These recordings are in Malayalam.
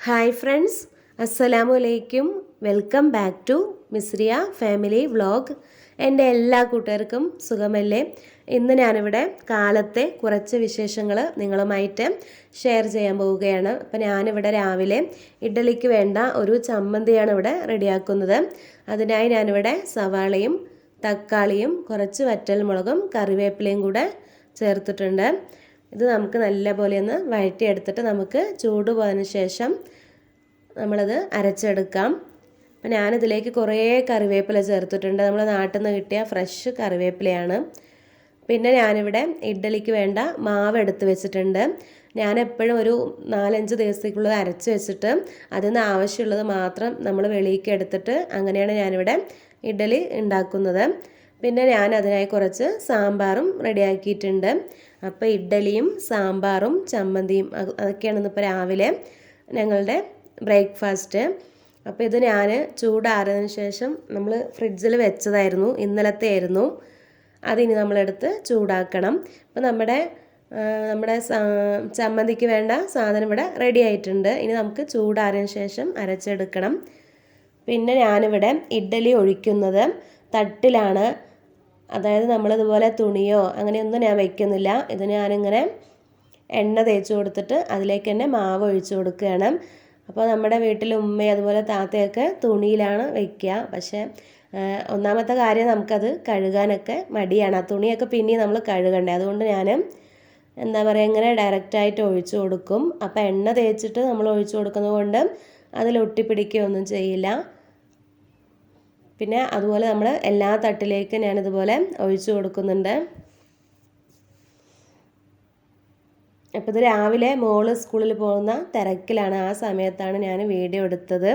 ഹായ് ഫ്രണ്ട്സ്, അസ്സലാമു അലൈക്കും. Welcome back to Misriya family vlog. എൻ്റെ എല്ലാ കൂട്ടുകാർക്കും സുഖമല്ലേ? ഇന്ന് ഞാനിവിടെ കാലത്തെ കുറച്ച് വിശേഷങ്ങൾ നിങ്ങളുമായിട്ട് ഷെയർ ചെയ്യാൻ പോവുകയാണ്. അപ്പോൾ ഞാനിവിടെ രാവിലെ ഇഡ്ഡലിക്ക് വേണ്ട ഒരു ചമ്മന്തിയാണ് ഇവിടെ റെഡിയാക്കുന്നത്. അതിനായി ഞാനിവിടെ സവാളയും തക്കാളിയും കുറച്ച് വറ്റൽമുളകും കറിവേപ്പിലയും കൂടെ ചേർത്തിട്ടുണ്ട്. ഇത് നമുക്ക് നല്ലപോലെ ഒന്ന് വഴറ്റിയെടുത്തിട്ട് നമുക്ക് ചൂട് പോയതിന് ശേഷം നമ്മളത് അരച്ചെടുക്കാം. അപ്പം ഞാനിതിലേക്ക് കുറേ കറിവേപ്പില ചേർത്തിട്ടുണ്ട്. നമ്മൾ നാട്ടിൽ നിന്ന് കിട്ടിയ ഫ്രഷ് കറിവേപ്പിലയാണ്. പിന്നെ ഞാനിവിടെ ഇഡ്ഡലിക്ക് വേണ്ട മാവ് എടുത്ത് വെച്ചിട്ടുണ്ട്. ഞാൻ എപ്പോഴും ഒരു 4-5 ദിവസത്തേക്കുള്ളത് അരച്ച് വെച്ചിട്ട് അതിൽ നിന്ന് ആവശ്യമുള്ളത് മാത്രം നമ്മൾ വെളിയിലേക്ക് എടുത്തിട്ട് അങ്ങനെയാണ് ഞാനിവിടെ ഇഡ്ഡലി ഉണ്ടാക്കുന്നത്. പിന്നെ ഞാൻ അതിനായി കുറച്ച് സാമ്പാറും റെഡിയാക്കിയിട്ടുണ്ട്. അപ്പോൾ ഇഡ്ഡലിയും സാമ്പാറും ചമ്മന്തിയും അതൊക്കെയാണ് ഇന്നിപ്പോൾ രാവിലെ ഞങ്ങളുടെ ബ്രേക്ക്ഫാസ്റ്റ്. അപ്പോൾ ഇത് ഞാൻ ചൂടാറിയതിന് ശേഷം നമ്മൾ ഫ്രിഡ്ജിൽ വെച്ചതായിരുന്നു, ഇന്നലത്തെ ആയിരുന്നു. അതിനി നമ്മളെടുത്ത് ചൂടാക്കണം. അപ്പോൾ നമ്മുടെ ചമ്മന്തിക്ക് വേണ്ട സാധനം ഇവിടെ റെഡി ആയിട്ടുണ്ട്. ഇനി നമുക്ക് ചൂടാറിയതിന് ശേഷം അരച്ചെടുക്കണം. പിന്നെ ഞാനിവിടെ ഇഡ്ഡലി ഒഴിക്കുന്നത് തട്ടിലാണ്. അതായത് നമ്മളിതുപോലെ തുണിയോ അങ്ങനെയൊന്നും ഞാൻ വയ്ക്കുന്നില്ല. ഇത് ഞാനിങ്ങനെ എണ്ണ തേച്ച് കൊടുത്തിട്ട് അതിലേക്ക് തന്നെ മാവ് ഒഴിച്ച് കൊടുക്കുകയാണ്. അപ്പോൾ നമ്മുടെ വീട്ടിൽ ഉമ്മയും അതുപോലെ താത്തയൊക്കെ തുണിയിലാണ് വയ്ക്കുക. പക്ഷേ ഒന്നാമത്തെ കാര്യം നമുക്കത് കഴുകാനൊക്കെ മടിയാണ്. ആ തുണിയൊക്കെ പിന്നെ നമ്മൾ കഴുകണ്ടേ. അതുകൊണ്ട് ഞാൻ എന്താ പറയുക, ഇങ്ങനെ ഡയറക്റ്റായിട്ട് ഒഴിച്ചു കൊടുക്കും. അപ്പോൾ എണ്ണ തേച്ചിട്ട് നമ്മൾ ഒഴിച്ചു കൊടുക്കുന്നത് കൊണ്ട് അതിൽ ഒട്ടിപ്പിടിക്കുകയൊന്നും ചെയ്യില്ല. പിന്നെ അതുപോലെ നമ്മൾ എല്ലാ തട്ടിലേക്കും ഞാനിതുപോലെ ഒഴിച്ചു കൊടുക്കുന്നുണ്ട്. അപ്പോൾ ഇത് രാവിലെ മോള് സ്കൂളിൽ പോകുന്ന തിരക്കിലാണ്. ആ സമയത്താണ് ഞാൻ വീഡിയോ എടുത്തത്.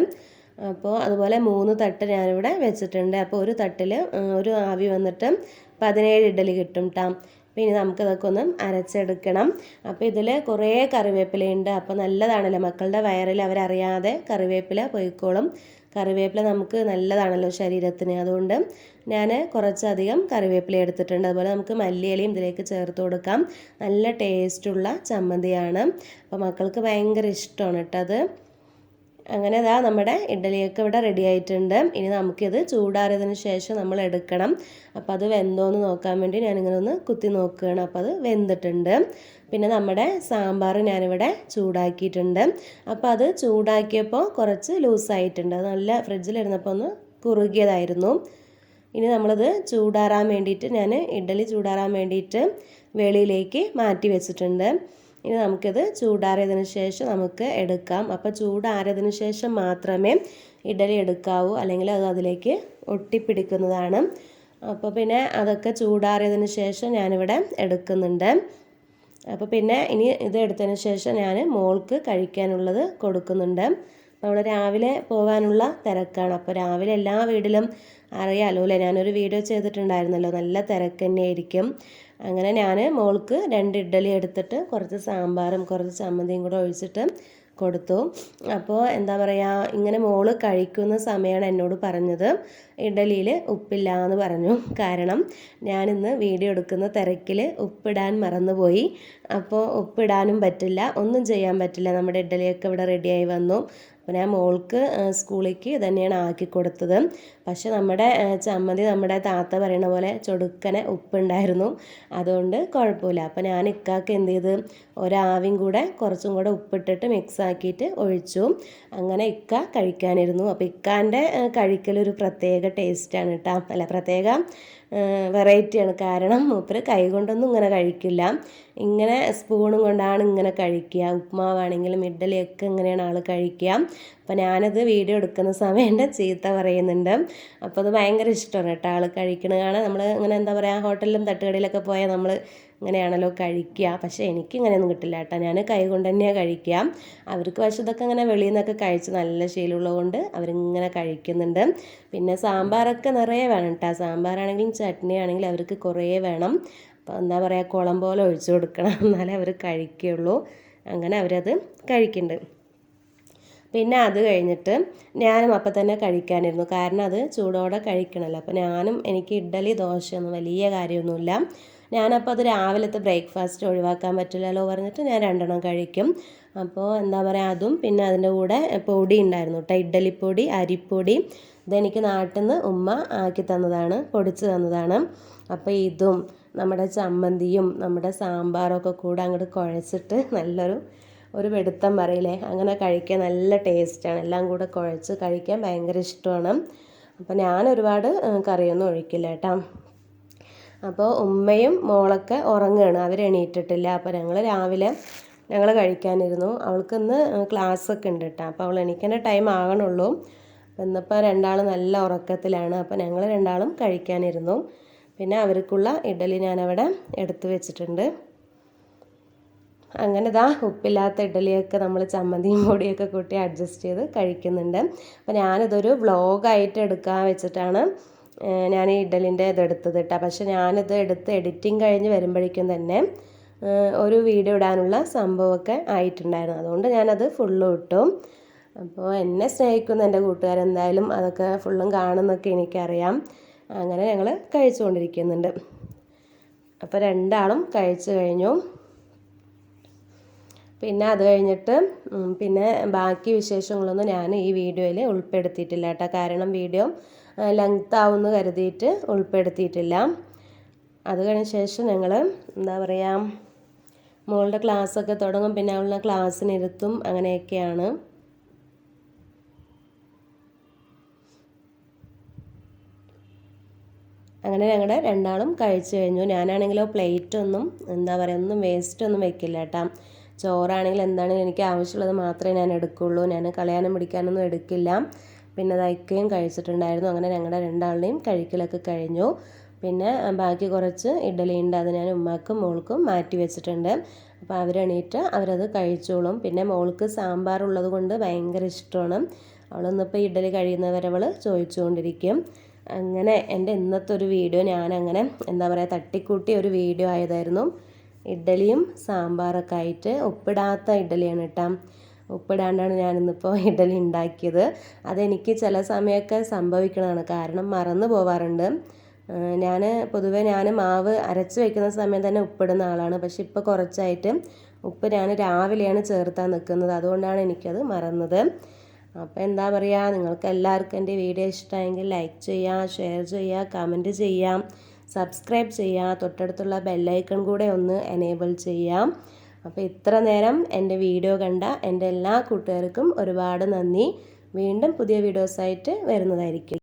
അപ്പോൾ അതുപോലെ 3 തട്ട് ഞാനിവിടെ വെച്ചിട്ടുണ്ട്. അപ്പോൾ ഒരു തട്ടിൽ ഒരു ആവി വന്നിട്ട് 17 ഇഡ്ഡലി കിട്ടും കേട്ടോ. പിന്നെ നമുക്കിതൊക്കെ ഒന്ന് അരച്ചെടുക്കണം. അപ്പോൾ ഇതിൽ കുറേ കറിവേപ്പിലയുണ്ട്. അപ്പോൾ നല്ലതാണല്ലോ മക്കളുടെ വയറിൽ, അവരറിയാതെ കറിവേപ്പില പൊയ്ക്കോളും. കറിവേപ്പില നമുക്ക് നല്ലതാണല്ലോ ശരീരത്തിന്. അതുകൊണ്ട് ഞാൻ കുറച്ചധികം കറിവേപ്പില എടുത്തിട്ടുണ്ട്. അതുപോലെ നമുക്ക് മല്ലിയിലയും ഇതിലേക്ക് ചേർത്ത് കൊടുക്കാം. നല്ല ടേസ്റ്റുള്ള ചമ്മന്തിയാണ്. അപ്പോൾ മക്കൾക്ക് ഭയങ്കര ഇഷ്ടമാണ് കേട്ടോ അത്. അങ്ങനെ ഇതാ നമ്മുടെ ഇഡ്ഡലിയൊക്കെ ഇവിടെ റെഡി ആയിട്ടുണ്ട്. ഇനി നമുക്കിത് ചൂടാറിയതിന് ശേഷം നമ്മൾ എടുക്കണം. അപ്പോൾ അത് വെന്തോന്ന് നോക്കാൻ വേണ്ടി ഞാനിങ്ങനെ ഒന്ന് കുത്തി നോക്കുകയാണ്. അപ്പോൾ അത് വെന്തിട്ടുണ്ട്. പിന്നെ നമ്മുടെ സാമ്പാർ ഞാനിവിടെ ചൂടാക്കിയിട്ടുണ്ട്. അപ്പോൾ അത് ചൂടാക്കിയപ്പോൾ കുറച്ച് ലൂസായിട്ടുണ്ട്. അത് നല്ല ഫ്രിഡ്ജിലിരുന്നപ്പോൾ ഒന്ന് കുറുകിയതായിരുന്നു. ഇനി നമ്മളിത് ചൂടാറാൻ വേണ്ടിയിട്ട് ഞാൻ ഇഡ്ഡലി ചൂടാറാൻ വേണ്ടിയിട്ട് വെളിയിലേക്ക് മാറ്റി വെച്ചിട്ടുണ്ട്. ഇനി നമുക്കിത് ചൂടാറിയതിന് ശേഷം നമുക്ക് എടുക്കാം. അപ്പോൾ ചൂടാറിയതിന് ശേഷം മാത്രമേ ഇഡ്ഡലി എടുക്കാവൂ, അല്ലെങ്കിൽ അത് അതിലേക്ക് ഒട്ടിപ്പിടിക്കുന്നതാണ്. അപ്പോൾ പിന്നെ അതൊക്കെ ചൂടാറിയതിന് ശേഷം ഞാനിവിടെ എടുക്കുന്നുണ്ട്. അപ്പോൾ പിന്നെ ഇനി ഇത് എടുത്തതിന് ശേഷം ഞാൻ മോൾക്ക് കഴിക്കാനുള്ളത് കൊടുക്കുന്നുണ്ട്. നമ്മൾ രാവിലെ പോകാനുള്ള തിരക്കാണ്. അപ്പോൾ രാവിലെ എല്ലാ വീട്ടിലും അറിയാമല്ലോ അല്ലേ, ഞാനൊരു വീഡിയോ ചെയ്തിട്ടുണ്ടായിരുന്നല്ലോ, നല്ല തിരക്ക് തന്നെയായിരിക്കും. അങ്ങനെ ഞാൻ മോൾക്ക് 2 ഇഡ്ഡലി എടുത്തിട്ട് കുറച്ച് സാമ്പാറും കുറച്ച് ചമ്മന്തിയും കൂടെ ഒഴിച്ചിട്ട് കൊടുത്തു. അപ്പോൾ എന്താ പറയുക, ഇങ്ങനെ മോള് കഴിക്കുന്ന സമയമാണ് എന്നോട് പറഞ്ഞത് ഇഡ്ഡലിയിൽ ഉപ്പില്ല എന്ന് പറഞ്ഞു. കാരണം ഞാനിന്ന് വീഡിയോ എടുക്കുന്ന തിരക്കിൽ ഉപ്പിടാൻ മറന്നുപോയി. അപ്പോൾ ഉപ്പിടാനും പറ്റില്ല, ഒന്നും ചെയ്യാൻ പറ്റില്ല. നമ്മുടെ ഇഡ്ഡലിയൊക്കെ ഇവിടെ റെഡിയായി വന്നു. അപ്പോൾ ഞാൻ മോൾക്ക് സ്കൂളിലേക്ക് തന്നെയാണ് ആക്കി കൊടുത്തത്. പക്ഷെ നമ്മുടെ ചമ്മന്തി നമ്മുടെ താത്ത പറയണ പോലെ ചൊടുക്കനെ ഉപ്പുണ്ടായിരുന്നു. അതുകൊണ്ട് കുഴപ്പമില്ല. അപ്പോൾ ഞാൻ ഇക്കാക്ക് എന്ത് ചെയ്ത് ഒരാവിയും കൂടെ കുറച്ചും കൂടെ ഉപ്പിട്ടിട്ട് മിക്സ് ആക്കിയിട്ട് ഒഴിച്ചു. അങ്ങനെ ഇക്ക കഴിക്കാനിരുന്നു. അപ്പോൾ ഇക്കാൻ്റെ കഴിക്കലൊരു പ്രത്യേക ടേസ്റ്റാണ് കേട്ടോ. അല്ല, പ്രത്യേക വെറൈറ്റിയാണ്. കാരണം മൂപ്പര് കൈ കൊണ്ടൊന്നും ഇങ്ങനെ കഴിക്കില്ല, ഇങ്ങനെ സ്പൂണും കൊണ്ടാണ് ഇങ്ങനെ കഴിക്കുക. ഉപ്മാവാണെങ്കിലും ഇഡ്ഡലിയൊക്കെ ഇങ്ങനെയാണ് ആൾ കഴിക്കുക. അപ്പോൾ ഞാനത് വീഡിയോ എടുക്കുന്ന സമയം എൻ്റെ ചീത്ത പറയുന്നുണ്ട്. അപ്പോൾ അത് ഭയങ്കര ഇഷ്ടമാണ് കേട്ടോ ആൾ കഴിക്കണത് കാണാൻ. നമ്മൾ ഇങ്ങനെ എന്താ പറയുക, ഹോട്ടലിലും തട്ടുകടയിലൊക്കെ പോയാൽ നമ്മൾ ഇങ്ങനെയാണല്ലോ കഴിക്കുക. പക്ഷേ എനിക്ക് ഇങ്ങനെയൊന്നും കിട്ടില്ല കേട്ടോ, ഞാൻ കൈ കൊണ്ട് തന്നെയാണ് കഴിക്കുക. അവർക്ക് പക്ഷേ ഇതൊക്കെ ഇങ്ങനെ വെളിയിൽ നിന്നൊക്കെ കഴിച്ച് നല്ല ശീലമുള്ളത് കൊണ്ട് അവരിങ്ങനെ കഴിക്കുന്നുണ്ട്. പിന്നെ സാമ്പാറൊക്കെ നിറയെ വേണം കേട്ടോ. സാമ്പാറാണെങ്കിലും ചട്നി ആണെങ്കിലും അവർക്ക് കുറേ വേണം. അപ്പോൾ എന്താ പറയുക, കുളം പോലെ ഒഴിച്ചു കൊടുക്കണം, എന്നാലേ അവർ കഴിക്കുകയുള്ളൂ. അങ്ങനെ അവരത് കഴിക്കുന്നുണ്ട്. പിന്നെ അത് കഴിഞ്ഞിട്ട് ഞാനും അപ്പം തന്നെ കഴിക്കാനിരുന്നു. കാരണം അത് ചൂടോടെ കഴിക്കണമല്ലോ. അപ്പോൾ എനിക്ക് ഇഡ്ഡലി ദോശയൊന്നും വലിയ കാര്യമൊന്നുമില്ല. ഞാനപ്പോൾ അത് രാവിലത്തെ ബ്രേക്ക്ഫാസ്റ്റ് ഒഴിവാക്കാൻ പറ്റില്ലല്ലോ പറഞ്ഞിട്ട് ഞാൻ 2 കഴിക്കും. അപ്പോൾ എന്താ പറയുക, അതും പിന്നെ അതിൻ്റെ കൂടെ പൊടി ഉണ്ടായിരുന്നു കേട്ടോ, ഇഡ്ഡലിപ്പൊടി, അരിപ്പൊടി. ഇതെനിക്ക് നാട്ടിൽ നിന്ന് ഉമ്മ ആക്കി തന്നതാണ്, പൊടിച്ച് തന്നതാണ്. അപ്പോൾ ഇതും നമ്മുടെ ചമ്മന്തിയും നമ്മുടെ സാമ്പാറൊക്കെ കൂടെ അങ്ങോട്ട് കുഴച്ചിട്ട് ഒരു വെടുത്തം പറയില്ലേ, അങ്ങനെ കഴിക്കാൻ നല്ല ടേസ്റ്റാണ്. എല്ലാം കൂടെ കുഴച്ച് കഴിക്കാൻ ഭയങ്കര ഇഷ്ടമാണ്. അപ്പോൾ ഞാൻ ഒരുപാട് കറിയൊന്നും ഒഴിക്കില്ല കേട്ടോ. അപ്പോൾ ഉമ്മയും മോളൊക്കെ ഉറങ്ങുകയാണ്, അവർ എണീറ്റിട്ടില്ല. അപ്പോൾ ഞങ്ങൾ കഴിക്കാനിരുന്നു. അവൾക്കിന്ന് ക്ലാസ്സൊക്കെ ഉണ്ട് കേട്ടോ, അപ്പോൾ അവൾ എണീക്കേണ്ട ടൈം ആകണുള്ളൂ. അപ്പോൾ ഇന്നിപ്പോൾ രണ്ടാളും നല്ല ഉറക്കത്തിലാണ്. അപ്പോൾ ഞങ്ങൾ രണ്ടാളും കഴിക്കാനിരുന്നു. പിന്നെ അവർക്കുള്ള ഇഡ്ഡലി ഞാനവിടെ എടുത്ത് വെച്ചിട്ടുണ്ട്. അങ്ങനെ ഉപ്പില്ലാത്ത ഇഡ്ഡലിയൊക്കെ നമ്മൾ ചമ്മന്തിയും പൊടിയൊക്കെ കൂട്ടി അഡ്ജസ്റ്റ് ചെയ്ത് കഴിക്കുന്നുണ്ട്. അപ്പോൾ ഞാനിതൊരു വ്ളോഗായിട്ട് എടുക്കാൻ വെച്ചിട്ടാണ് ഞാൻ ഈ ഇഡ്ഡലിൻ്റെ ഇതെടുത്തത് കേട്ടോ. പക്ഷെ ഞാനിത് എടുത്ത് എഡിറ്റിങ് കഴിഞ്ഞ് വരുമ്പോഴേക്കും തന്നെ ഒരു വീഡിയോ ഇടാനുള്ള സംഭവമൊക്കെ ആയിട്ടുണ്ടായിരുന്നു. അതുകൊണ്ട് ഞാനത് ഫുള്ളും ഇട്ടു. അപ്പോൾ എന്നെ സ്നേഹിക്കുന്ന എൻ്റെ കൂട്ടുകാരെന്തായാലും അതൊക്കെ ഫുള്ളും കാണുമെന്നൊക്കെ എനിക്കറിയാം. അങ്ങനെ ഞങ്ങൾ കഴിച്ചുകൊണ്ടിരിക്കുന്നുണ്ട്. അപ്പോൾ രണ്ടാളും കഴിച്ചു കഴിഞ്ഞു. പിന്നെ അത് കഴിഞ്ഞിട്ട് പിന്നെ ബാക്കി വിശേഷങ്ങളൊന്നും ഞാൻ ഈ വീഡിയോയിൽ ഉൾപ്പെടുത്തിയിട്ടില്ല കേട്ടോ. കാരണം വീഡിയോ ലെങ്ത് ആവുമെന്ന് കരുതിയിട്ട് ഉൾപ്പെടുത്തിയിട്ടില്ല. അത് കഴിഞ്ഞ ശേഷം ഞങ്ങൾ എന്താ പറയുക, മോളുടെ ക്ലാസ്സൊക്കെ തുടങ്ങും. പിന്നെ അവളുടെ ക്ലാസ്സിനിരുത്തും, അങ്ങനെയൊക്കെയാണ്. അങ്ങനെ ഞങ്ങളുടെ രണ്ടാളും കഴിച്ചു കഴിഞ്ഞു. ഞാനാണെങ്കിലോ പ്ലേറ്റൊന്നും എന്താ പറയുക, ഒന്നും വേസ്റ്റൊന്നും വെക്കില്ല കേട്ടോ. ചോറാണെങ്കിൽ എന്താണെങ്കിലും എനിക്ക് ആവശ്യമുള്ളത് മാത്രമേ ഞാൻ എടുക്കുകയുള്ളൂ. ഞാൻ കളയാനും പിടിക്കാനൊന്നും എടുക്കില്ല. പിന്നെ തയ്ക്കുകയും കഴിച്ചിട്ടുണ്ടായിരുന്നു. അങ്ങനെ ഞങ്ങളുടെ രണ്ടാളുടെയും കഴിക്കലൊക്കെ കഴിഞ്ഞു. പിന്നെ ബാക്കി കുറച്ച് ഇഡ്ഡലി ഉണ്ട്, അത് ഞാൻ ഉമ്മാക്കും മോൾക്കും മാറ്റി വെച്ചിട്ടുണ്ട്. അപ്പോൾ അവരെണീറ്റ് അവരത് കഴിച്ചോളും. പിന്നെ മോൾക്ക് സാമ്പാർ ഉള്ളത് കൊണ്ട് ഭയങ്കര ഇഷ്ടമാണ്. അവളൊന്നിപ്പോൾ ഇഡ്ഡലി കഴിയുന്നവരെ അവൾ ചോദിച്ചുകൊണ്ടിരിക്കും. അങ്ങനെ എൻ്റെ ഇന്നത്തെ ഒരു വീഡിയോ ഞാനങ്ങനെ എന്താ പറയുക, തട്ടിക്കൂട്ടി ഒരു വീഡിയോ ആയതായിരുന്നു. ഇഡ്ഡലിയും സാമ്പാറൊക്കെ ആയിട്ട്. ഉപ്പിടാത്ത ഇഡ്ഡലിയാണ് കേട്ടോ, ഉപ്പിടാണ്ടാണ് ഞാനിന്നിപ്പോൾ ഇഡ്ഡലി ഉണ്ടാക്കിയത്. അതെനിക്ക് ചില സമയമൊക്കെ സംഭവിക്കണതാണ്, കാരണം മറന്നു പോവാറുണ്ട്. പൊതുവേ ഞാൻ മാവ് അരച്ച് വയ്ക്കുന്ന സമയം തന്നെ ഉപ്പിടുന്ന ആളാണ്. പക്ഷെ ഇപ്പോൾ കുറച്ചായിട്ട് ഉപ്പ് ഞാൻ രാവിലെയാണ് ചേർത്താൻ നിൽക്കുന്നത്, അതുകൊണ്ടാണ് എനിക്കത് മറന്നത്. അപ്പോൾ എന്താ പറയുക, നിങ്ങൾക്ക് എല്ലാവർക്കും എൻ്റെ വീഡിയോ ഇഷ്ടമായെങ്കിൽ ലൈക്ക് ചെയ്യുക, ഷെയർ ചെയ്യുക, കമൻറ്റ് ചെയ്യാം, സബ്സ്ക്രൈബ് ചെയ്യുക, തൊട്ടടുത്തുള്ള ബെല്ലൈക്കൺ കൂടെ ഒന്ന് എനേബിൾ ചെയ്യാം. അപ്പോൾ ഇത്ര നേരം എൻ്റെ വീഡിയോ കണ്ട എൻ്റെ എല്ലാ കൂട്ടുകാർക്കും ഒരുപാട് നന്ദി. വീണ്ടും പുതിയ വീഡിയോസായിട്ട് വരുന്നതായിരിക്കും.